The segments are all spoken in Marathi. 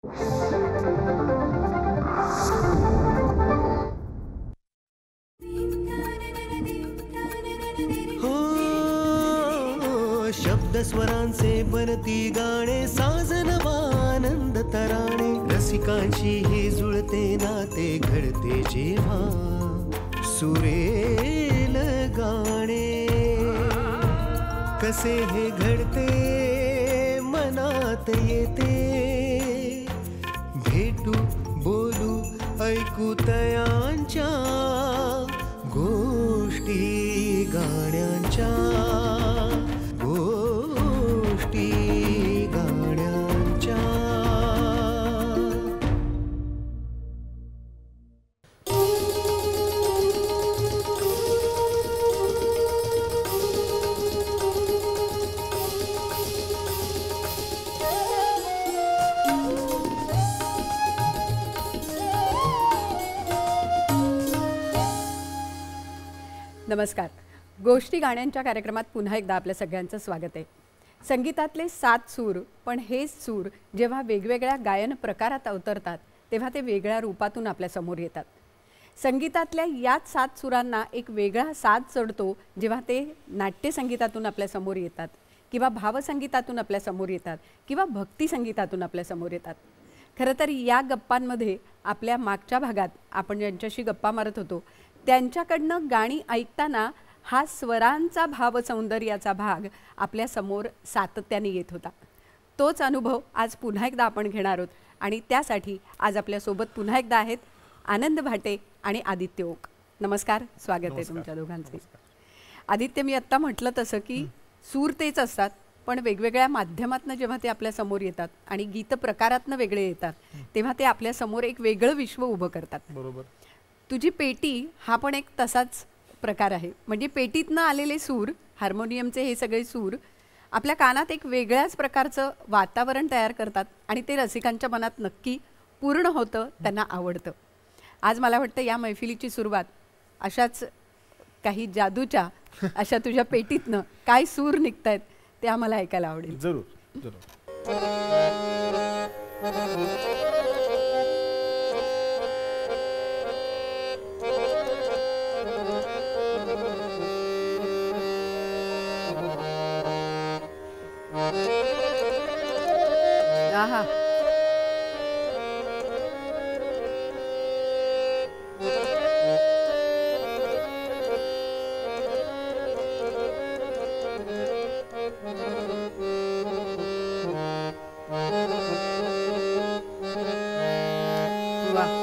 हो शब्द स्वरांचे बनती गाणे साजनवानंद तराणे रसिकांची ही जुळते नाते घडते जेव्हा सुरेल गाणे कसे हे घडते मनात येते भेटू बोलू ऐकू तयांच्या गोष्टी गाण्यांच्या गोष्टी गाण्यांच्या. नमस्कार. गोष्टी गाण्यांच्या कार्यक्रमात पुन्हा एकदा आपल्या सगळ्यांचं स्वागत आहे. संगीतातले 7 सूर, पण हेच सूर जेव्हा वेगवेगळ्या गायन प्रकारात अवतरतात तेव्हा ते वेगळ्या रूपातून आपल्यासमोर येतात. संगीतातल्या याच 7 सुरांना एक वेगळा साज चढतो जेव्हा ते नाट्यसंगीतातून आपल्यासमोर येतात किंवा भावसंगीतातून आपल्यासमोर येतात किंवा भक्तिसंगीतातून आपल्यासमोर येतात. खरं तर या गप्पांमध्ये आपल्या मागच्या भागात आपण ज्यांच्याशी गप्पा मारत होतो त्यांच्याकडनं गाणी ऐकताना हा स्वरांचा भावसौंदर्याचा भाग आपल्यासमोर सातत्याने येत होता. तोच अनुभव आज पुन्हा एकदा आपण घेणार आहोत आणि त्यासाठी आज आपल्यासोबत पुन्हा एकदा आहेत आनंद भाटे आणि आदित्य ओक. नमस्कार, स्वागत आहे तुमच्या दोघांचे. आदित्य, मी आत्ता म्हटलं तसं की सूर तेच असतात, पण वेगवेगळ्या माध्यमातनं जेव्हा ते आपल्यासमोर येतात आणि गीत प्रकारातनं वेगळे येतात तेव्हा ते आपल्यासमोर एक वेगळं विश्व उभं करतात. बरोबर. तुझी पेटी हा पण एक तसाच प्रकार आहे. म्हणजे पेटीतनं आलेले सूर, हार्मोनियमचे हे सगळे सूर आपल्या कानात एक वेगळ्याच प्रकारचं वातावरण तयार करतात आणि ते रसिकांच्या मनात नक्की पूर्ण होतं, त्यांना आवडतं. आज मला वाटतं या मैफिलीची सुरुवात अशाच काही जादूच्या अशा तुझ्या पेटीतनं काय सूर निघतायत ते आम्हाला ऐकायला आवडेल. जरूर जरूर. आहा. वाह.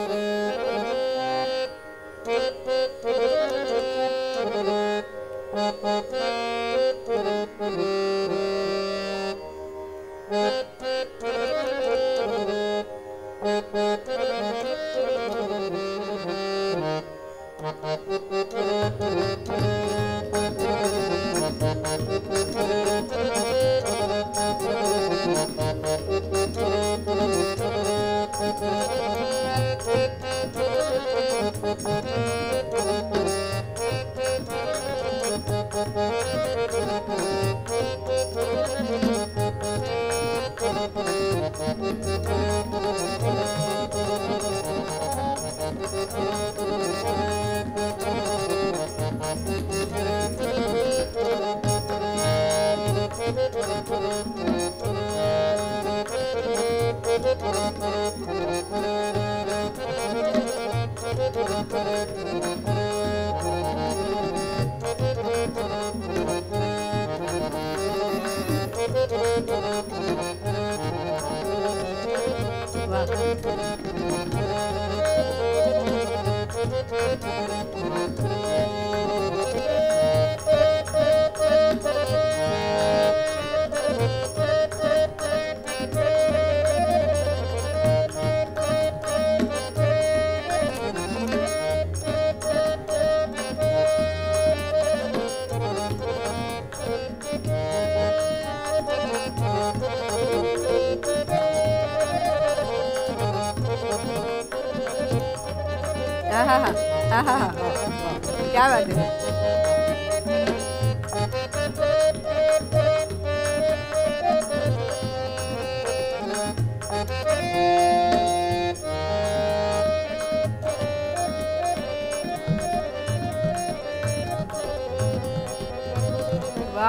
क्या बात है.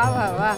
वा वा.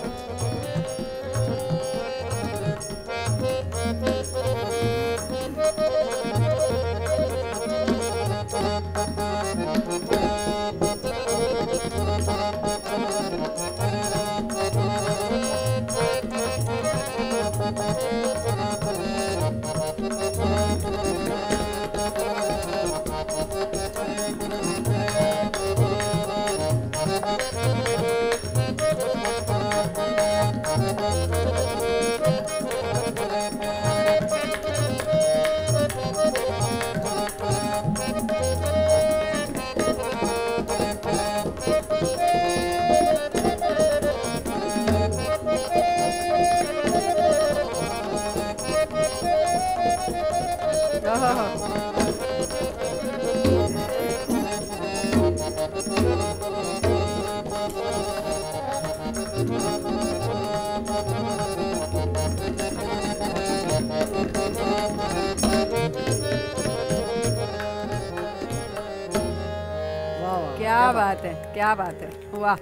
क्या बात आहे, क्या बात आहे. वा.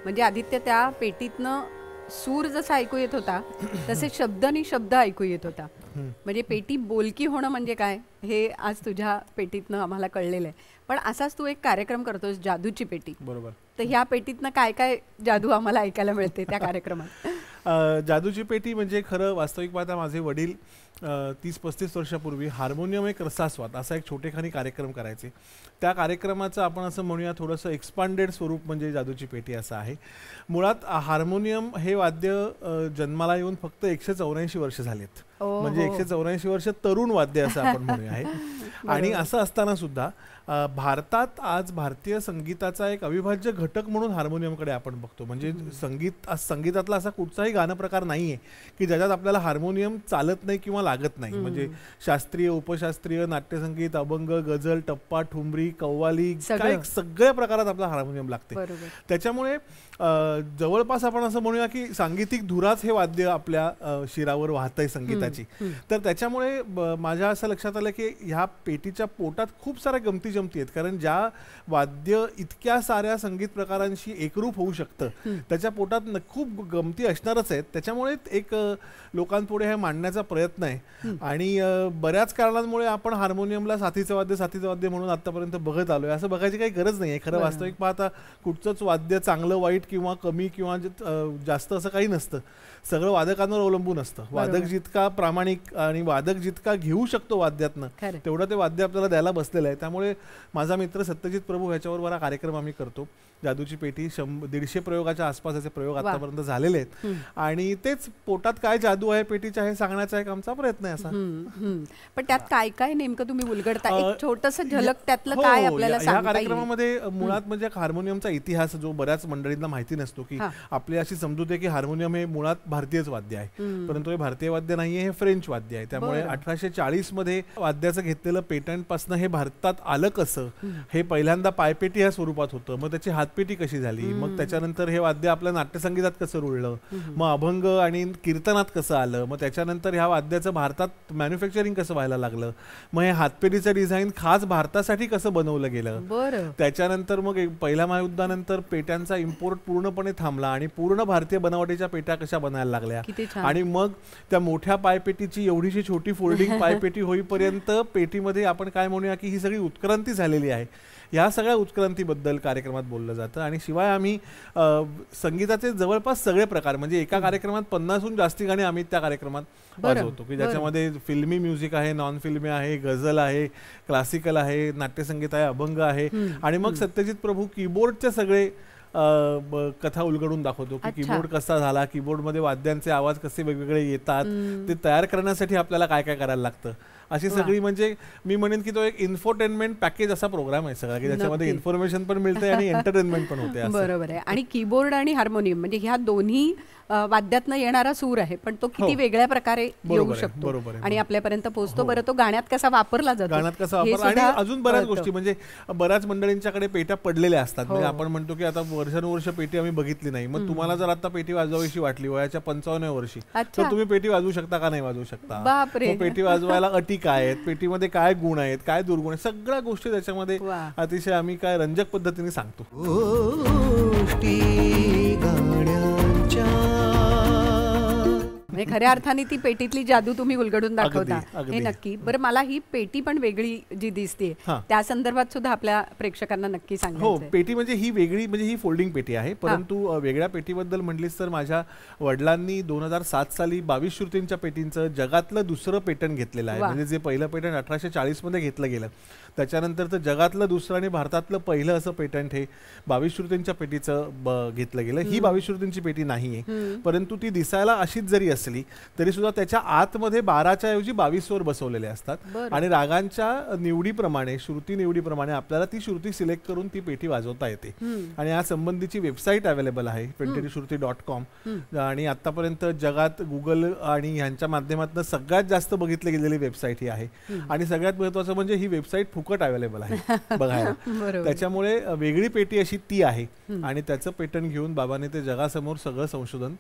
म्हणजे आदित्य त्या पेटीतनं सूर जसा ऐकू येत होता तसे शब्द आणि शब्द ऐकू येत होता. म्हणजे पेटी बोलकी होणं म्हणजे काय हे आज तुझ्या पेटीतनं आम्हाला कळलेलं आहे. पण असाच तू एक कार्यक्रम करतोस, जादूची पेटी. बरोबर. तर ह्या पेटीतनं काय काय जादू आम्हाला ऐकायला मिळते त्या कार्यक्रमात? जादूची पेटी म्हणजे खरं वास्तविक पाहता माझे वडील 30-35 वर्षापूर्वी हार्मोनियम एक रसास्वाद असा एक छोटेखानी कार्यक्रम करायचे. त्या कार्यक्रमाचं आपण असं म्हणूया थोडंसं एक्सपांडेड स्वरूप म्हणजे जादूची पेटी असं आहे. मुळात हार्मोनियम हे वाद्य जन्माला येऊन फक्त 184 वर्ष झालेत. म्हणजे 184 वर्ष तरुण वाद्य असं आपण म्हणूया आहे. आणि असं असताना सुद्धा भारतात आज भारतीय संगीताचा एक अविभाज्य घटक म्हणून हार्मोनियमकडे आपण बघतो. म्हणजे संगीतातला असा कुठचाही गाणं प्रकार नाही आहे की ज्याच्यात आपल्याला हार्मोनियम चालत नाही किंवा लागत नाही. म्हणजे शास्त्रीय, उपशास्त्रीय, नाट्यसंगीत, अभंग, गझल, टप्पा, ठुमरी, कव्वाली, काय सगळ्या प्रकारात आपला हार्मोनियम लागते. त्याच्यामुळे जवळपास आपण असं म्हणूया की सांगीतिक धुराच हे वाद्य आपल्या शिरावर वाहतंय संगीताची. तर त्याच्यामुळे माझ्या असं लक्षात आलं की ह्या पेटीच्या पोटात खूप साऱ्या गमती जमती आहेत. कारण ज्या वाद्य इतक्या साऱ्या संगीत प्रकारांशी एकरूप होऊ शकतं त्याच्या पोटात खूप गमती असणारच आहेत. त्याच्यामुळे एक लोकांपुढे हे मांडण्याचा प्रयत्न आहे. आणि बऱ्याच कारणांमुळे आपण हार्मोनियमला साथीचं वाद्य म्हणून आतापर्यंत बघत आलोय. असं बघायची काही गरज नाही आहे. खरं वास्तविक पाहता कुठचंच वाद्य चांगलं, वाईट किंवा कमी किंवा जास्त असं काही नसतं. सगळं वादकांवर अवलंबून असतं. वादक जितका प्रामाणिक आणि वादक जितका घेऊ शकतो वाद्यातनं तेवढं ते वाद्य आपल्याला द्यायला बसलेलं आहे. त्यामुळे माझा मित्र सत्यजित प्रभू ह्याच्यावर बरा कार्यक्रम आम्ही करतो. जादूची पेटी 100-150 प्रयोगाच्या आसपास याचे प्रयोग आतापर्यंत झालेले आहेत. आणि तेच पोटात काय जादू आहे पेटीच्या हे सांगण्याचा एक आमचा प्रयत्न आहे असा. पण त्यात काय काय नेमकं तुम्ही उलगडता? एक छोटंसं झलक त्यातलं काय आपल्याला सांगता येईल? या कार्यक्रमामध्ये मुळात म्हणजे हार्मोनियमचा इतिहास जो बऱ्याच मंडळींना माहिती नसतो की आपली अशी समजूत आहे की हार्मोनियम हे मुळात भारतीयच वाद्य आहे. परंतु हे भारतीय वाद्य नाहीये, हे फ्रेंच वाद्य आहे. त्यामुळे 1840 मध्ये वाद्याचं घेतलेलं पेटंट पासून हे भारतात आलं कसं, हे पहिल्यांदा पायपेटी या स्वरूपात होतं. मग त्याची हातपेटी कशी झाली, मग त्याच्यानंतर हे वाद्य आपल्या नाट्यसंगीतात कसं रुळलं, मग अभंग आणि कीर्तनात कसं आलं, मग त्याच्यानंतर ह्या वाद्याचं भारतात मॅन्युफॅक्चरिंग कसं व्हायला लागलं, मग हे हातपेटीचं डिझाईन खास भारतासाठी कसं बनवलं गेलं. त्याच्यानंतर मग पहिल्या महायुद्धानंतर पेट्यांचा इम्पोर्ट पूर्णपणे थांबला आणि पूर्ण भारतीय बनावटीच्या पेट्या कशा बनायला लागल्या. आणि मग त्या मोठ्या पायपेटीची एवढीशी छोटी फोल्डिंग पायपेटी होईपर्यंत पेटीमध्ये आपण काय म्हणूया की ही सगळी उत्क्रांती झालेली आहे. या सगळ्या उत्क्रांतीबद्दल कार्यक्रमात बोललं जातं. आणि शिवाय आम्ही संगीताचे जवळपास सगळे प्रकार म्हणजे एका कार्यक्रमात 50हून जास्ती गाणी आम्ही त्या कार्यक्रमात वाजवतो की ज्याच्यामध्ये फिल्मी म्युझिक आहे, नॉन फिल्मी आहे, गझल आहे, क्लासिकल आहे, नाट्यसंगीत आहे, अभंग आहे. आणि मग सत्यजित प्रभू कीबोर्डचे सगळे कथा उलगडून दाखवतो की कीबोर्ड कसा झाला, कीबोर्डमध्ये वाद्यांचे आवाज कसे वेगवेगळे येतात, ते तयार करण्यासाठी आपल्याला काय काय करायला लागतं. अशी सगळी म्हणजे मी म्हणेन की तो एक इन्फोटेनमेंट पॅकेज असा प्रोग्राम आहे सगळा की ज्याच्यामध्ये इन्फॉर्मेशन पण मिळते आणि एंटरटेनमेंट पण होते. बरोबर आहे. आणि कीबोर्ड आणि हार्मोनियम म्हणजे ह्या दोन्ही वाद्यातनं येणारा सूर आहे पण तो किती वेगळ्या प्रकारे येऊ शकतो आणि आपल्यापर्यंत पोहोचतो. बरं तो गाण्यात कसा वापरला जातो, गाण्यात कसा वापरला. आणि अजून बऱ्याच गोष्टी म्हणजे बऱ्याच मंडळींच्याकडे पेट्या पडलेल्या असतात. म्हणजे आपण म्हणतो की आता वर्षानुवर्ष पेटी आम्ही बघितली नाही, मग तुम्हाला जर आता पेटी वाजवायची वाटली वयाच्या 55व्या वर्षी तर तुम्ही पेटी वाजवू शकता का नाही वाजवू शकता. पेटी वाजवायला अटी काय आहेत, पेटीमध्ये काय गुण आहेत, काय दुर्गुण आहेत, सगळ्या गोष्टी त्याच्यामध्ये अतिशय आम्ही काय रंजक पद्धतीने सांगतो. म्हणजे खऱ्या अर्थाने ती पेटीतली जादू तुम्ही उलगडून दाखवता अगदी. हे नक्की. बरं, मला ही पेटी पण वेगळी जी दिसते हां. त्या संदर्भात सुद्धा आपल्या प्रेक्षकांना नक्की हो, सांगायचं. पेटी म्हणजे ही वेगळी, म्हणजे ही फोल्डिंग पेटी आहे. परंतु वेगळ्या पेटीबद्दल म्हटलीस तर माझ्या वडिलांनी 2007 साली 22 श्रुतींच्या पेटींचं जगातलं दुसरं पेटंट घेतलेलं आहे. वा. म्हणजे जे पहिलं पेटंट 1840 मध्ये घेतलं गेलं, त्याच्यानंतरचं जगातलं दुसरं आणि भारतातलं पहिलं असं पेटंट हे 22 श्रुतींच्या पेटीचं घेतलं गेलं. ही 22 श्रुतींची पेटी नाहीये, परंतु ती दिसायला अशीच जरी असली तरी सुद्धा त्याच्या आतमध्ये 12च्या ऐवजी 22 वर बसवलेले असतात. बरं. आणि रागांच्या निवडीप्रमाणे, श्रुती निवडीप्रमाणे आपल्याला ती श्रुती सिलेक्ट करून ती पेटी वाजवता येते. आणि या संबंधीची वेबसाईट अवेलेबल आहे 22shruti.com. आणि आतापर्यंत जगात गुगल आणि ह्यांच्या माध्यमातून सगळ्यात जास्त बघितली गेलेली वेबसाईट ही आहे. आणि सगळ्यात महत्त्वाचं म्हणजे ही वेबसाईट फुकट अवेलेबल आहे बघायला. बरोबर. त्याच्यामुळे वेगळी पेटी अशी ती आहे. आणि त्याचं पेटंट घेऊन बाबाने ते जगासमोर सगळं संशोधन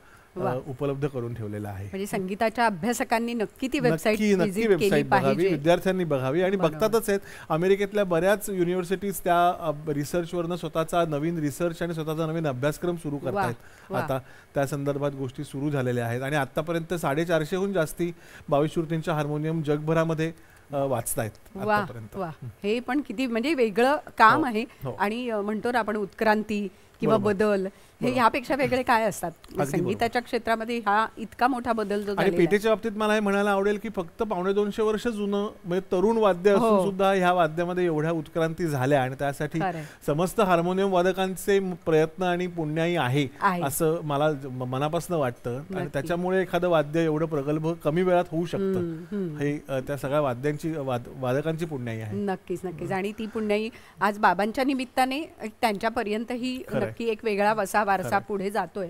उपलब्ध करून ठेवलेलं आहे. म्हणजे संगीताच्या अभ्यासकांनी नक्की ती वेबसाईट नक्की विजिट केली वेबसाईट बघावी, पाहिजे. विद्यार्थ्यांनी बघावी. आणि बघतातच आहेत, अमेरिकेतल्या बऱ्याच युनिव्हर्सिटीज त्या रिसर्चवरनं स्वतःचा नवीन रिसर्च आणि स्वतःचा नवीन अभ्यासक्रम सुरू करतायत. आता त्या संदर्भात गोष्टी सुरू झालेल्या आहेत. आणि आतापर्यंत 450हून जास्ती 22 श्रुतींच्या हार्मोनियम जगभरामध्ये वाचतायत आतापर्यंत. वा, हे पण किती म्हणजे वेगळं काम आहे. हो. आणि म्हणतो ना आपण उत्क्रांती किंवा बदल, हे ह्यापेक्षा वेगळे काय असतात संगीताच्या क्षेत्रामध्ये? हा इतका मोठा बदल जो आणि झालेला आहे. पेटीच्या बाबतीत मला हे म्हणायला आवडेल की फक्त 250 वर्ष जुनं म्हणजे तरुण वाद्य असून सुद्धा ह्या वाद्यामध्ये एवढ्या उत्क्रांती झाल्या. आणि त्यासाठी खरंय. समस्त हार्मोनियम वादकांचे प्रयत्न आणि पुण्याई आहे असं मला मनापासून वाटतं. आणि त्याच्यामुळे एखादं वाद्य एवढं प्रगल्भ कमी वेळात होऊ शकतं, हे त्या सगळ्या वाद्यांची वादकांची पुण्याई आहे. नक्कीच नक्कीच. आणि ती पुण्याई आज बाबांच्या निमित्ताने त्यांच्यापर्यंतही नक्की एक वेगळा वारसा पुढे जातोय.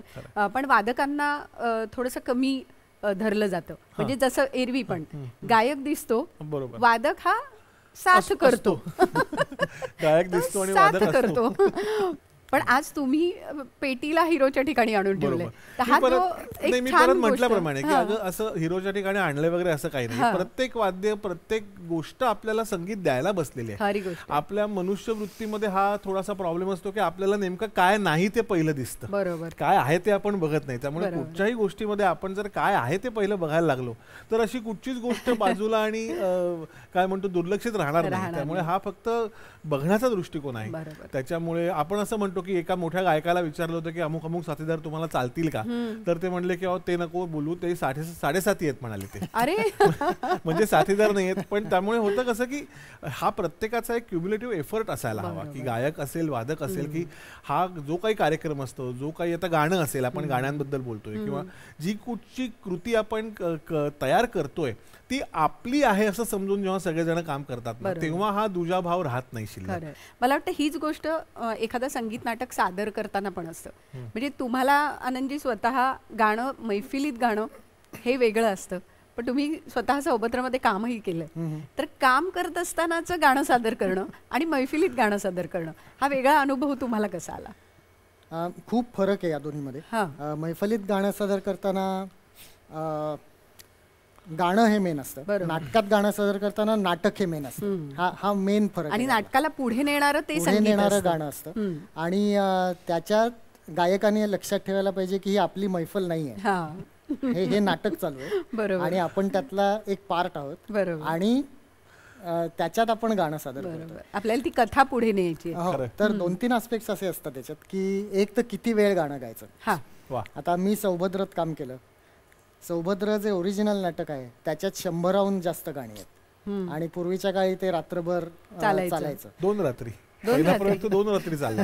पण वादकांना थोडंसं कमी धरलं जातं. म्हणजे जसं एरवी पण गायक दिसतो, बरोबर, वादक हा साथ करतो. गायक दिसतो आणि साथ वादक करतो. पण आज तुम्ही पेटीला हिरोच्या ठिकाणी आणून ठेवले. मी परत म्हटल्याप्रमाणे की अगं असं हिरोच्या ठिकाणी आणलं वगैरे असं काही नाही. प्रत्येक वाद्य, प्रत्येक गोष्ट आपल्याला संगीत द्यायला बसलेली आहे. आपल्या मनुष्य वृत्तीमध्ये हा थोडासा प्रॉब्लेम असतो की आपल्याला नेमकं काय नाही ते पहिलं दिसतं, बरोबर, काय आहे ते आपण बघत नाही. त्यामुळे कुठच्याही गोष्टीमध्ये आपण जर काय आहे ते पहिलं बघायला लागलो तर अशी कुठचीच गोष्ट बाजूला आणि काय म्हणतो दुर्लक्षित राहणार नाही. त्यामुळे हा फक्त बघण्याचा दृष्टिकोन आहे. त्याच्यामुळे आपण असं म्हणतो की एका मोठ्या गायकाला विचारलं होतं की अमुक अमुक साथीदार तुम्हाला चालतील का, तर ते म्हणले की अहो ते नको बोलू, ते 7.5 आहेत म्हणाले ते. अरे म्हणजे साथीदार नाही आहेत. पण त्यामुळे होतं कसं की हा प्रत्येकाचा एक क्युम्युलेटिव्ह एफर्ट असायला हवा की गायक असेल, वादक असेल, की हा जो काही कार्यक्रम असतो, जो काही आता गाणं असेल, आपण गाण्यांबद्दल बोलतोय किंवा जी कुठची कृती आपण तयार करतोय ती आपली आहे असं समजून जेव्हा सगळेजण काम करतात ना, तेव्हा हा दुजा भाव राहत नाही शिल्लक. मला वाटतं हीच गोष्ट एखादं संगीत नाटक सादर करताना पण असतं. म्हणजे तुम्हाला आनंदजी स्वतः गाणं, मैफिलीत गाणं हे वेगळं असतं, पण तुम्ही स्वतः सोबतमध्ये कामही केलंय. तर काम करत असतानाचं गाणं सादर करणं आणि मैफिलीत गाणं सादर करणं हा वेगळा अनुभव तुम्हाला कसा आला? खूप फरक आहे या दोन्हीमध्ये. मैफिलीत गाणं सादर करताना गाणं हे मेन असतं, नाटकात गाणं सादर करताना नाटक हे मेन असतं. हा मेन फरक. आणि नाटकाला पुढे नेणारं ते नेणारं गाणं असतं. आणि त्याच्यात गायकाने लक्षात ठेवायला पाहिजे की ही आपली मैफल नाहीये, हे नाटक चालू आहे आणि आपण त्यातला एक पार्ट आहोत. आणि त्याच्यात आपण गाणं सादर करतो, आपल्याला ती कथा पुढे न्यायची. तर 2-3 आस्पेक्ट्स असे असतात त्याच्यात की एक तर किती वेळ गाणं गायचं. आता मी सौभद्रत काम केलं. सौभद्र जे ओरिजिनल नाटक आहे त्याच्यात 100हून जास्त गाणी आहेत. आणि पूर्वीच्या काळी ते रात्रभर चालायचं. 2 रात्री चाललं.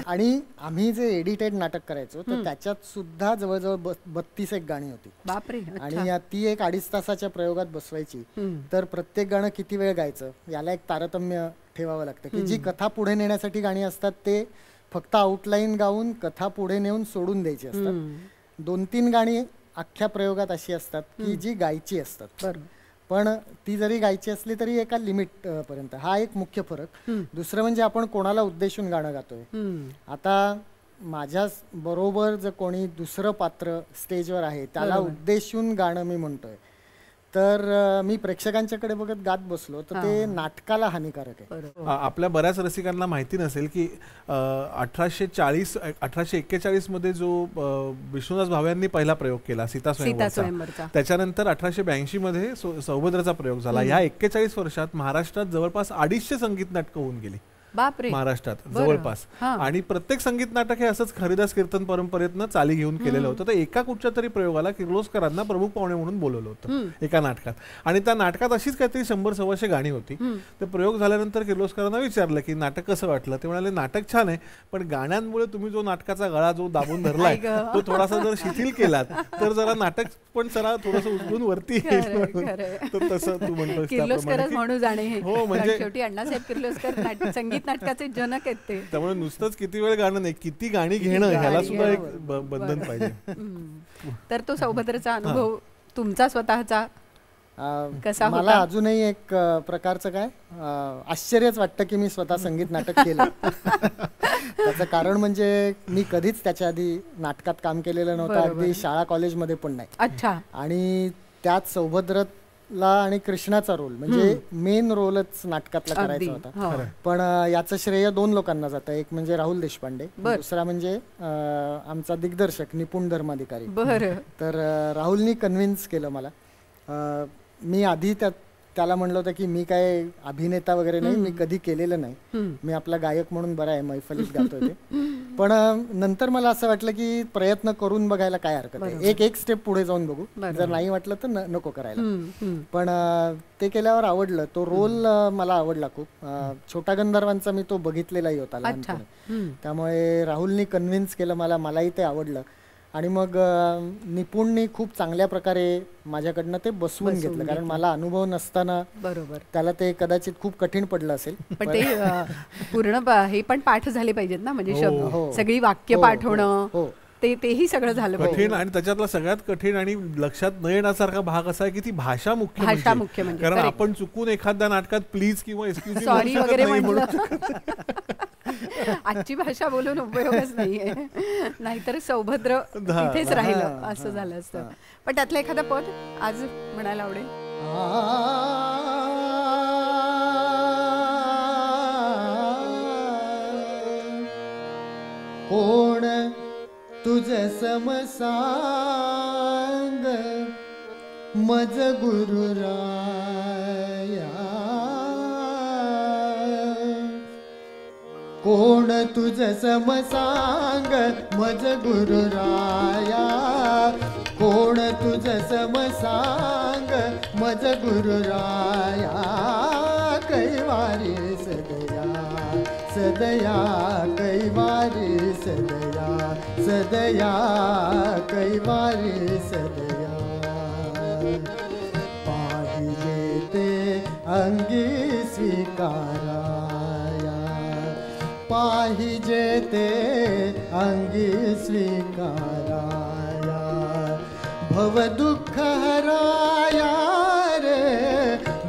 आणि आम्ही जे एडिटेड नाटक करायचो तर त्याच्यात सुद्धा जवळजवळ 32 गाणी होती. बापरे. आणि ती एक 2.5 तासाच्या प्रयोगात बसवायची. तर प्रत्येक गाणं किती वेळ गायचं याला एक तारतम्य ठेवावं लागतं की जी कथा पुढे नेण्यासाठी गाणी असतात ते फक्त आउटलाईन गाऊन कथा पुढे नेऊन सोडून द्यायची असतात. 2-3 गाणी अख्ख्या प्रयोगात अशी असतात की जी गायची असतात, पण ती जरी गायची असली तरी एका लिमिट पर्यंत. हा एक मुख्य फरक. दुसरं म्हणजे आपण कोणाला उद्देशून गाणं गातोय. आता माझ्या बरोबर जर कोणी दुसरं पात्र स्टेजवर आहे त्याला उद्देशून गाणं मी म्हणतोय तर मी प्रेक्षकांच्याकडे बघत गात बसलो तर ते नाटकाला हानिकारक आहे. आपल्या बऱ्याच रसिकांना माहिती नसेल की 1841 मध्ये जो विष्णुदास भाव्यांनी पहिला प्रयोग केला सीता स्वयंवरचा, त्याच्यानंतर 1882 मध्ये सौभद्रचा प्रयोग झाला. या 41 वर्षात महाराष्ट्रात जवळपास 250 संगीत नाटकं होऊन गेली महाराष्ट्रात जवळपास. आणि प्रत्येक संगीत नाटक हे असंच हरिदास कीर्तन परंपरेतनं चाली घेऊन केलेलं होतं. तर एका कुठच्या तरी प्रयोगाला किर्लोस्करांना प्रमुख पाहुणे म्हणून बोलवलं होतं एका नाटकात. आणि त्या नाटकात अशीच काहीतरी 100-125 गाणी होती. ते प्रयोग झाल्यानंतर किर्लोस्करांना विचारलं की नाटक कसं वाटलं. ते म्हणाले नाटक छान आहे, पण गाण्यांमुळे तुम्ही जो नाटकाचा गळा जो दाबून धरलाय तो थोडासा जर शिथिल केलात तर जरा नाटक पण जरा थोडंसं उचलून वरती येईल. तर तसं तू म्हणतोस हो, म्हणजे शेवटी अण्णासाहेब किर्लोस्कर संगीत नाटकाचे जनक आहेत ते. त्यामुळे नुसतंच किती वेळ गाणं नाही, किती गाणी घेणं ह्याला सुद्धा एक बंधन पाहिजे. तर तो सौभद्रचा अनुभव तुमचा स्वतःचा कसा होता? मला अजूनही एक प्रकारचं काय आश्चर्यच वाटतं की मी स्वतः संगीत नाटक केलं. त्याचं कारण म्हणजे मी कधीच त्याच्या आधी नाटकात काम केलेलं नव्हतं, अगदी शाळा कॉलेजमध्ये पण नाही. अच्छा. आणि त्यात सौभद्रला आणि कृष्णाचा रोल म्हणजे मेन रोलच नाटकातला करायचा होता. पण याचं श्रेय 2 लोकांना जातं. एक म्हणजे राहुल देशपांडे, दुसरा म्हणजे आमचा दिग्दर्शक निपुण धर्माधिकारी. तर राहुलनी कन्व्हिन्स केलं मला. मी आधी त्याला म्हणलं होतं की मी काय अभिनेता वगैरे नाही, मी कधी केलेलं नाही, मी आपला गायक म्हणून बरा आहे, मैफलीत गातोय ते. पण नंतर मला असं वाटलं की प्रयत्न करून बघायला काय हरकत आहे, एक स्टेप पुढे जाऊन बघू, जर नाही वाटलं तर नको करायला. पण ते केल्यावर आवडलं. तो रोल मला आवडला खूप. छोटा गंधर्वांचा मी तो बघितलेलाही होता लहानपणी, त्यामुळे राहुलनी कन्व्हिन्स केलं मला, मलाही ते आवडलं. आणि मग निपुणनी खूप चांगल्या प्रकारे माझ्याकडनं ते बसवून घेतलं, कारण मला अनुभव नसताना त्याला ते कदाचित खूप कठीण पडलं असेल. पण ते पूर्ण हे पण पाठ झाले पाहिजेत ना, म्हणजे शब्द सगळी वाक्य पाठ होणं, तेही सगळं झालं कठीण. आणि त्याच्यातला सगळ्यात कठीण आणि लक्षात न येण्यासारखा भाग असा आहे की ती भाषा मुख्य म्हणजे. कारण आपण चुकून एखाद्या नाटकात प्लीज किंवा एक्सक्यूज सॉरी वगैरे म्हणलं आजची भाषा बोलून उपयोगच नाहीये, नाहीतर सौभद्र तिथेच राहिलं असं झालं असतं. पण त्यातलं एखादं पद आज म्हणायला आवडेल. कोण तुझ समसांग मज गुरुराया, कोण तुझ समसांग मज गुरुराया, कोण तुझ समसांग मज गुरुराया, कैवारी सदया सदया, कैवारी सदया सदया, कैवारी सदया. पाहिले ते अंगी स्वीकाराया, पाहिजे ते अंगी स्वीकाराया, भव दुःख हराया रे,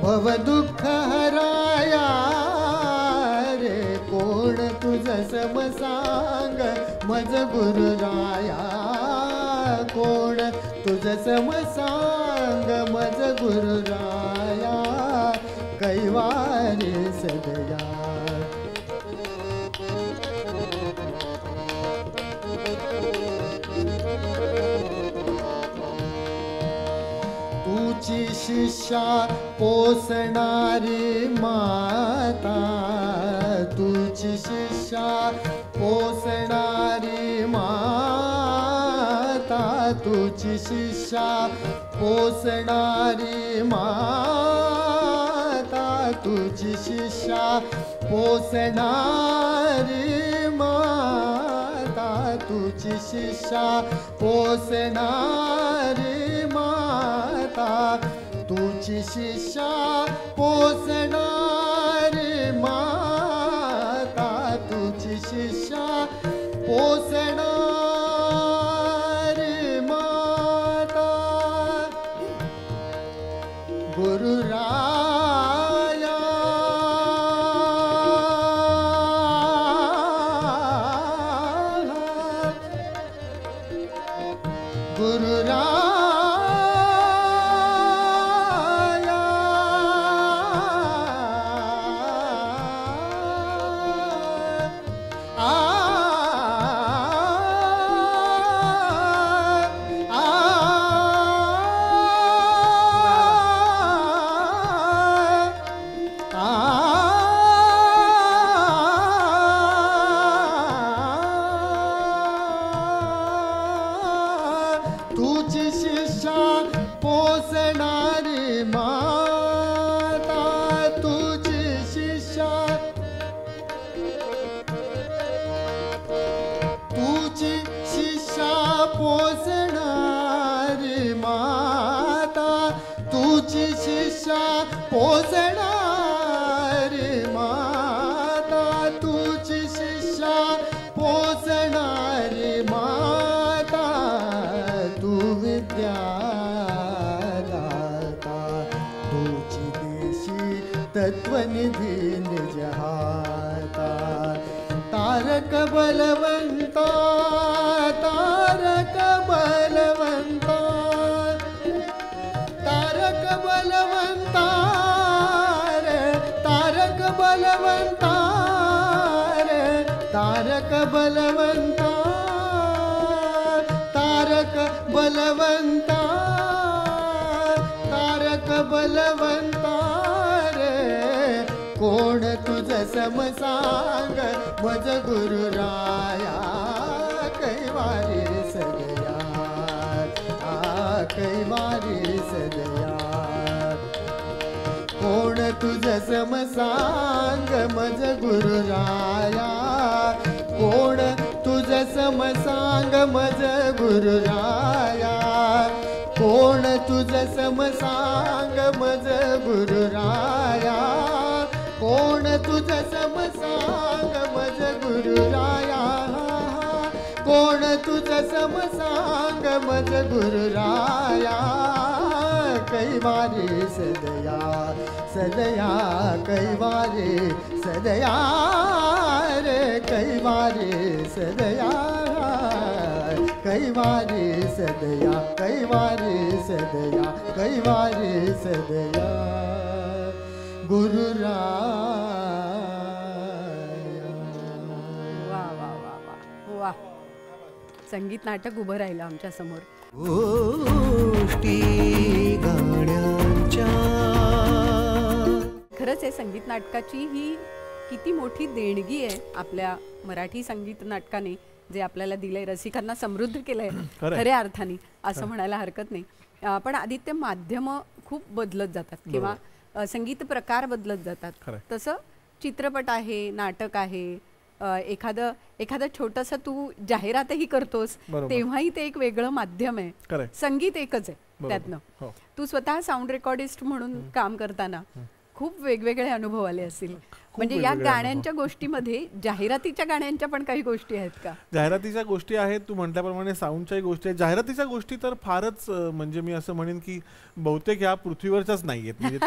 भव दुःख हराया रे, कोण तुझ समसांग मज गुरुराया, कोण तुझ समसांग मज गुरुराया, कैवारी सदया. तुझी शिष्या पोसणारी माता, तुझी शिष्या पोसणारी माता, तुझी शिष्या पोसणारी माता, तुझी शिष्या पोसणारी माता, तुझी शिष्या पोसणारी माता, तुझी शिष्या पोसणारी माता, तुझी शिष्या पोसणारी माता, गुरुराया गुरुराया तत्वनिधी निज हाता तारक बलवंता तारक बलवंता तारक बलवंता रे तारक बलवंता रे तारक बलवंता तारक बलवंता तारक बलवंता रे कोण तुझ समसांग मज गुरुराया कैवारी सदया कैवारी सदया कोण तुझ समसांग मज गुरुराया कोण तुझ समसांग मज गुरुराया कोण तुझ समसांग मज गुरुराया कोण तुझ समसांग मज गुरुराया कोण तुझ समसांग मज गुरुराया कैवारी सदया सदया कैवारी सदया रे कैवारी सदया कैवारी सदया कैवारी सदया कैवारी सदया गुरुराया. वा वा वा वा वा. संगीत नाटक उभं राहिलं आमच्या समोर. गोष्टी गाण्यांच्या. खरंच आहे, संगीत नाटकाची ही किती मोठी देणगी आहे आपल्या मराठी संगीत नाटकाने जे आपल्याला दिलंय, रसिकांना समृद्ध केलंय खऱ्या अर्थाने असं म्हणायला हरकत नाही. पण आदित्य, माध्यम खूप बदलत जातात किंवा संगीत प्रकार बदलत जातात. तसं चित्रपट आहे, नाटक आहे, एखादं छोटंसं तू जाहिरातही करतोस तेव्हाही ते एक वेगळं माध्यम आहे. संगीत एकच आहे त्यातनं. तू स्वतः साऊंड रेकॉर्डिस्ट म्हणून काम करताना खूप वेगवेगळे अनुभव आले असतील. म्हणजे या गाण्यांच्या गोष्टीमध्ये जाहिरातीच्या गाण्यांच्या पण काही गोष्टी आहेत का? जाहिरातीच्या गोष्टी आहेत, तू म्हटल्याप्रमाणे साऊंडच्याही गोष्टी आहेत. जाहिरातीच्या गोष्टी तर फारच म्हणजे मी असं म्हणेन की बहुतेक ह्या पृथ्वीवरच्याच नाही आहेत. म्हणजे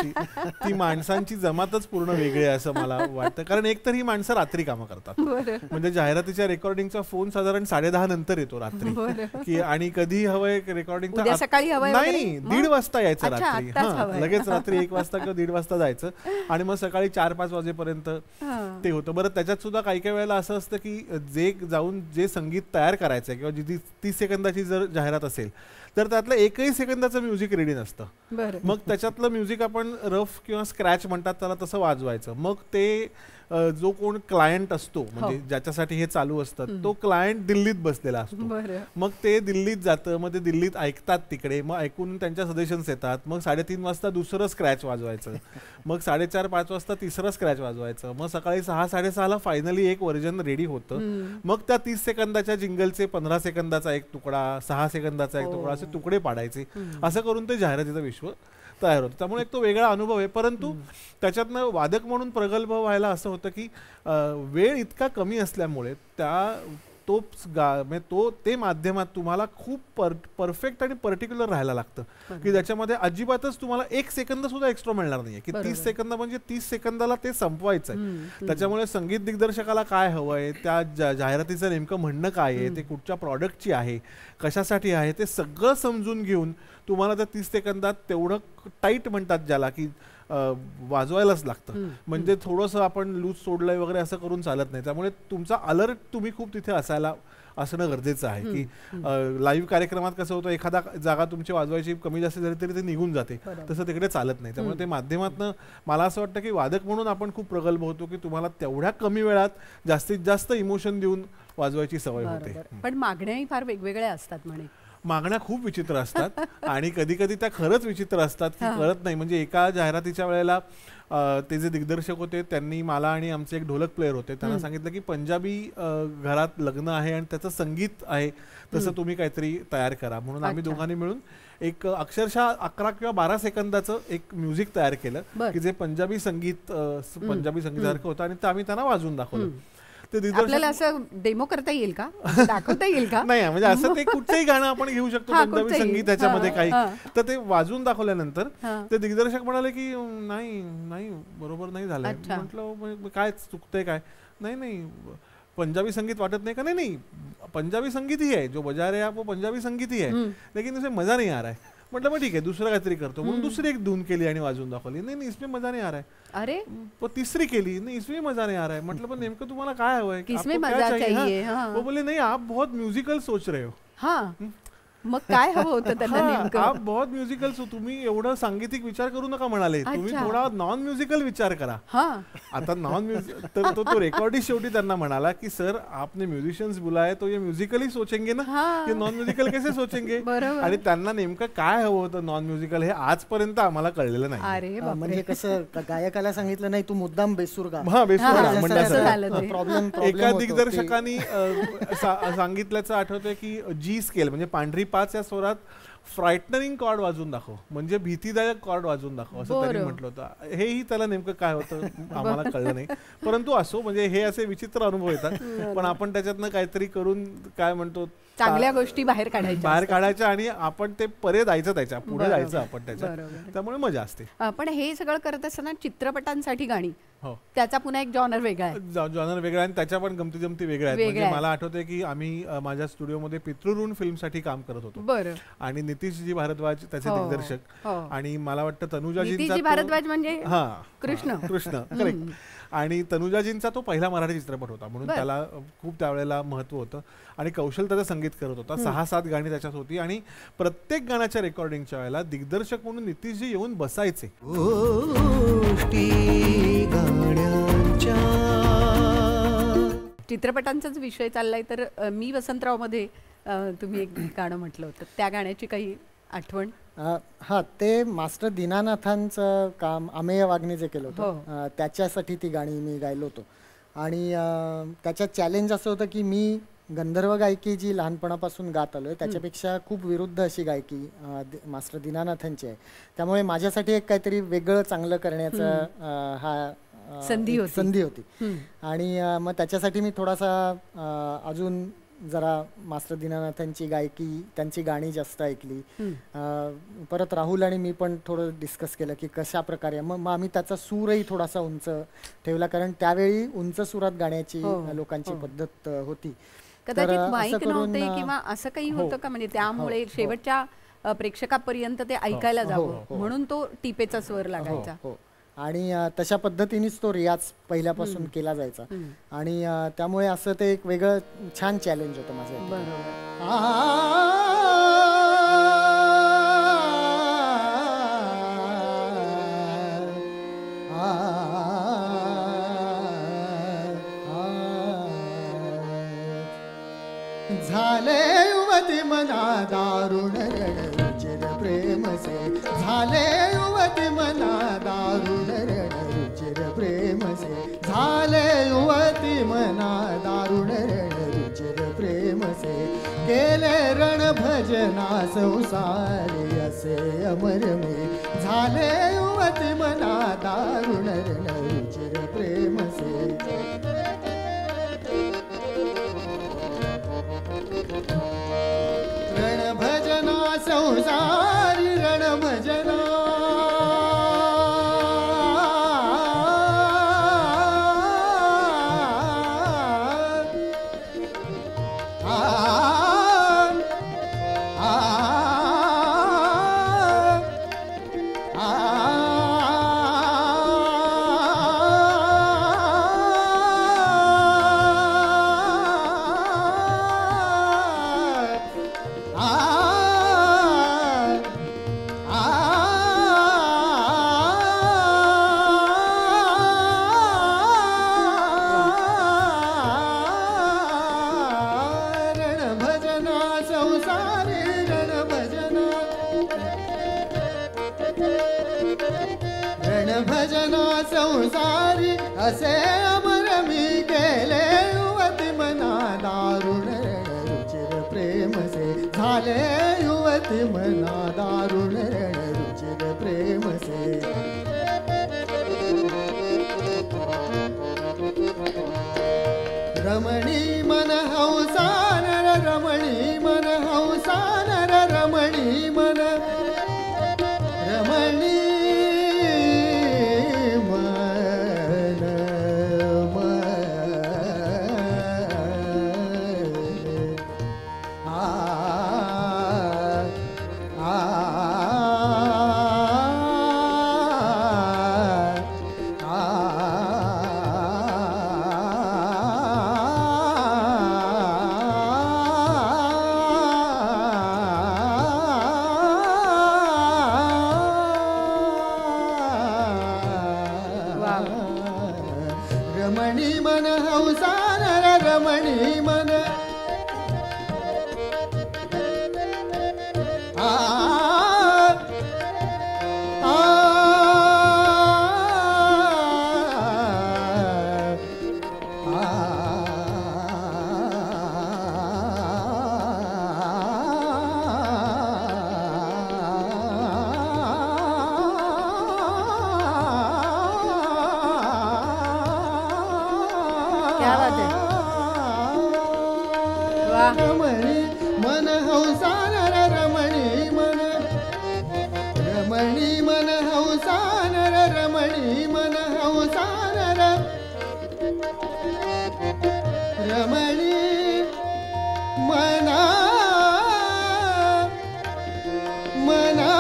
ती माणसांची जमातच पूर्ण वेगळी आहे असं मला वाटतं. कारण एकतर ही माणसं रात्री कामं करतात. म्हणजे जाहिरातीच्या रेकॉर्डिंगचा फोन साधारण 10:30 नंतर येतो रात्री की आणि कधी हवंय रेकॉर्डिंग तर सकाळी हवंय नाही 1:30 वाजता यायचं रात्री. लगेच रात्री 1 वाजता किंवा 1:30 वाजता जायचं आणि मग सकाळी 4-5 वाजेपर्यंत ते होतं. बरं, त्याच्यात सुद्धा काही काही वेळेला असं असतं की जे संगीत तयार करायचं किंवा जी 30 सेकंदाची जर जाहिरात असेल तर त्यातलं 1ही सेकंदाचं म्युझिक रेडी नसतं. मग त्याच्यातलं म्युझिक आपण रफ किंवा स्क्रॅच म्हणतात त्याला तसं वाजवायचं. मग ते जो कोण क्लायंट असतो म्हणजे ज्याच्यासाठी हे चालू असतं तो क्लायंट दिल्लीत बसलेला असतो. मग ते दिल्लीत जातं, मग ते दिल्लीत ऐकतात तिकडे, मग ऐकून त्यांच्या सजेशन्स येतात. मग 3:30 वाजता दुसरं स्क्रॅच वाजवायचं, मग 4:30-5 वाजता तिसरं स्क्रॅच वाजवायचं, मग सकाळी 6-6:30 फायनली एक व्हर्जन रेडी होतं. मग त्या 30 सेकंदाच्या जिंगलचे 15 सेकंदाचा एक तुकडा, 6 सेकंदाचा एक तुकडा असे तुकडे पाडायचे. असं करून ते जाहिरातीचं विश्व तयार होतं. त्यामुळे एक तो वेगळा अनुभव आहे. परंतु त्याच्यातनं वादक म्हणून प्रगल्भ व्हायला असं होतं की वेळ इतका कमी असल्यामुळे ते माध्यमात तुम्हाला खूप परफेक्ट आणि पर्टिक्युलर राहायला लागतं की त्याच्यामध्ये अजिबातच तुम्हाला 1 सेकंद सुद्धा एक्स्ट्रा मिळणार नाहीये की 30 सेकंद म्हणजे 30 सेकंदाला ते संपवायचं आहे. त्याच्यामुळे संगीत दिग्दर्शकाला काय हवंय, त्या जाहिरातीचं नेमकं म्हणणं काय आहे, ते कुठच्या प्रॉडक्टची आहे, कशासाठी आहे, ते सगळं समजून घेऊन तुम्हाला त्या 30 सेकंदात तेवढं टाईट म्हणतात ज्याला की वाजवायलाच लागतं. म्हणजे थोडंसं आपण लूज सोडलंय वगैरे असं करून चालत नाही. त्यामुळे तुमचा अलर्ट तुम्ही खूप तिथे असणं गरजेचं आहे की लाईव्ह कार्यक्रमात कसं होतं, एखादा जागा तुमची वाजवायची कमी जास्त झाली तरी ते निघून जाते, तसं तिकडे चालत नाही. त्यामुळे ते माध्यमातनं मला असं वाटतं की वादक म्हणून आपण खूप प्रगल्भ होतो की तुम्हाला तेवढ्या कमी वेळात जास्तीत जास्त इमोशन देऊन वाजवायची सवय होते. पण मागण्याही फार वेगवेगळ्या असतात म्हणे. मागण्या खूप विचित्र असतात आणि कधी कधी त्या खरंच विचित्र असतात की कळत नाही. म्हणजे एका जाहिरातीच्या वेळेला ते जे दिग्दर्शक होते त्यांनी मला आणि आमचे एक ढोलक प्लेअर होते त्यांना सांगितलं की पंजाबी घरात लग्न आहे आणि त्याचं संगीत आहे तसं तुम्ही काहीतरी तयार करा. म्हणून आम्ही दोघांनी मिळून एक अक्षरशः 11 किंवा 12 सेकंदाचं एक म्युझिक तयार केलं की जे पंजाबी संगीतासारखं होतं आणि ते आम्ही त्यांना वाजवून दाखवलं. ते आपल्याला असं डेमो करता येईल का, दाखवता येईल का? नाही म्हणजे असं ते कुठचंही गाणं आपण घेऊ शकतो पंजाबी संगीत त्याच्यामध्ये काही, तर ते वाजवून दाखवल्यानंतर ते दिग्दर्शक म्हणाले की नाही नाही बरोबर नाही झालंय. म्हटलं काय चुकतंय काय? नाही नाही पंजाबी संगीत वाटत नाही का? नहीं नहीं पंजाबी संगीत ही है, जो बजा रहे हैं आप वो पंजाबी संगीत ही है, लेकिन इसमें मजा नहीं आ रहा है. म्हटलं मग ठीक आहे दुसरं काहीतरी करतो म्हणून दुसरी एक धून केली आणि वाजवून दाखवली. नाही नाही इसमें मजा नहीं आ रहा है. अरे तिसरी केली, नहीं इसमें मजा नहीं आ रहा है. म्हटलं पण नेमकं तुम्हाला काय हवंय, किसमें मजा चाहिए? वो बोले नहीं आप बहुत म्युझिकल सोच रहे हो. हाँ मग काय हवं होतं त्यांना नेमकं? आप बहुत म्युझिकल, तुम्ही एवढं सांगीतिक विचार करू नका म्हणाले, तुम्ही थोडा नॉन म्युझिकल विचार करा. आता नॉन म्युझिक तर तो रेकॉर्डिस्ट शेवटी त्यांना म्हणाला की सर आपने म्युझिशियन्स बुलाए तो ये म्युझिकली सोचेंगे ना, ये नॉन म्युझिकल कैसे सोचेंगे. आणि त्यांना नेमकं काय हवं होतं नॉन म्युझिकल हे आजपर्यंत आम्हाला कळलेलं नाही. म्हणजे कसं गायकाला सांगितलं नाही तू मुद्दाम बेसूर गा. हा बेसूर गा म्हणजे प्रॉब्लेम. एका दिग्दर्शकांनी सांगितल्याचं आठवतंय की जी स्केल म्हणजे पांढरी 5 या स्वरात फ्राइटनिंग कॉर्ड वाजवून दाखव, म्हणजे भीतीदायक कॉर्ड वाजवून दाखव असं त्यांनी म्हटलं होतं. हेही त्याला नेमकं काय होतं आम्हाला कळलं नाही, परंतु असो म्हणजे हे असे विचित्र अनुभव येतात, पण आपण त्याच्यातनं काहीतरी करून काय म्हणतो चांगल्या गोष्टी बाहेर काढायच्या आणि आपण ते परे जायचं, त्याच्या पुढे जायचं आपण त्याच्या, त्यामुळे मजा असते. पण हे सगळं करत असताना चित्रपटांसाठी गाणी हो त्याचा पुन्हा एक जॉनर वेगळा आहे. जॉनर वेगळा आणि त्याच्या पण गमती जमती वेगळ्या आहेत. म्हणजे मला आठवतंय की आम्ही माझ्या स्टुडिओमध्ये पितृऋण फिल्मसाठी काम करत होतो. बरं. आणि नितीशजी भारद्वाज त्याचे दिग्दर्शक, आणि मला वाटतं तनुजाजींचा भारद्वाज म्हणजे कृष्ण करेक्ट. आणि तनुजाजींचा तो पहिला मराठी चित्रपट होता म्हणून त्याला खूप त्यावेळेला महत्व होतं. आणि कौशल त्याचं संगीत करत होता. 6-7 गाणी त्याच्यात होती आणि प्रत्येक गाण्याच्या रेकॉर्डिंगच्या वेळेला दिग्दर्शक म्हणून नितीशजी येऊन बसायचे. चित्रपटांचाच विषय चाललाय तर मी वसंतराव मध्ये तुम्ही एक गाणं म्हटलं होतं, त्या गाण्याची काही आठवण? हा ते मास्टर दीनानाथांचं काम अमेय वागणे जे केलं होतं त्याच्यासाठी ती गाणी मी गायलो होतो. आणि त्याच्यात चॅलेंज असं होतं की मी गंधर्व गायकी जी लहानपणापासून गात आलोय त्याच्यापेक्षा खूप विरुद्ध अशी गायकी मास्टर दीनानाथांची आहे. त्यामुळे माझ्यासाठी एक काहीतरी वेगळं चांगलं करण्याचा हा संधी होती. आणि मग त्याच्यासाठी मी थोडासा अजून जरा मास्टर दीनानाथांची गायकी त्यांची गाणी जास्त ऐकली. परत राहुल आणि मी पण थोडं डिस्कस केलं की कशा प्रकारे मग आम्ही त्याचा सूरही थोडासा उंच ठेवला, कारण त्यावेळी उंच सुरात गाण्याची लोकांची पद्धत होती. कदाचित माईक नव्हते किंवा असं काही होतं का, म्हणजे त्यामुळे शेवटच्या प्रेक्षकापर्यंत ते ऐकायला जावं म्हणून तो टिपेचा स्वर लागायचा. आणि तशा पद्धतीनेच तो रियाज पहिल्यापासून केला जायचा. आणि त्यामुळे असं ते एक वेगळं छान चॅलेंज होतं माझं. झाले युवती मना दारुण रुचिर प्रेम से, झाले युवती मना दारुण रुचिर प्रेम से, झाले युवती मना दारुण रुचिर प्रेम से, केले रण भजना संसारी असे अमर में, झाले युवती मना दारुण रुचिर प्रेम से. रणभजना संसारी रणभजना, संसारी असे अमर मी केले युवती मना दारुण रुचिर प्रेम से, झाले युवती मना दारुण रुचिर प्रेम से. रमणी मन हौसान रमणी मन हौसान रमणी मन रमणी रमणी मन हौसान रमणी मन क्या बात है, वाह. रमणी मन हौसान रमणी मन रमणी मन हौसान रमणी मन हौसान रमणी मना मना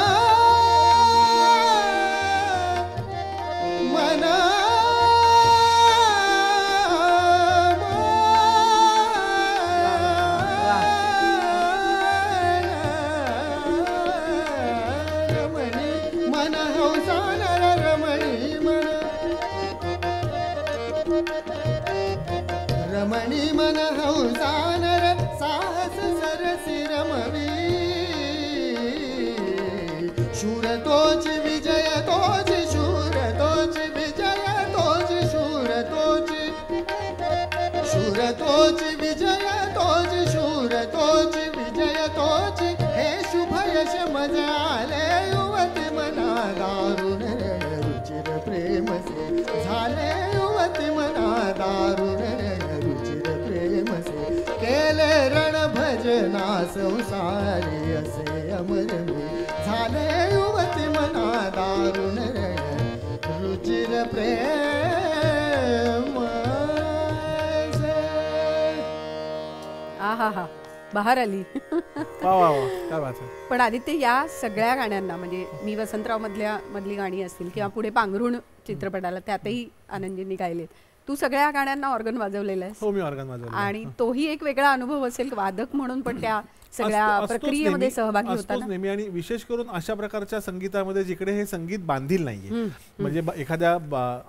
मना मन हौसान रमणी मन रमणी मन हौसान साहस सरसी रमवी शूर तोच विजय तोच शूर तोच विजय तोच शूर तोच शूर तोच विजय तोच शूर तोच विजय तोच हे शुभ यश मज आले युवती मना दारुण रुचिर प्रेम से झाले युवती मना दारुण रुचिर प्रेम से केले रण भजना संसारी असे अमर मी झाले युवती मना दारुण रुचिर प्रेम से. आहा हा, बहार आली. वा वा वा, काय बात आहे. पण आदित्य, या सगळ्या गाण्यांना म्हणजे मी वसंतराव मधली गाणी असतील किंवा पुढे पांघरुण चित्रपटाला त्यातही आनंदजींनी गायलेत, तू सगळ्या गाण्यांना ऑर्गन वाजवलेलं आहेस. हो, मी ऑर्गन वाजवलं. आणि तोही एक वेगळा अनुभव असेल वादक म्हणून पण त्या सगळ्या प्रक्रियेमध्ये सहभागी होता ना. नेहमी. आणि विशेष करून अशा प्रकारच्या संगीतामध्ये जिकडे हे संगीत बांधील नाहीये, म्हणजे एखाद्या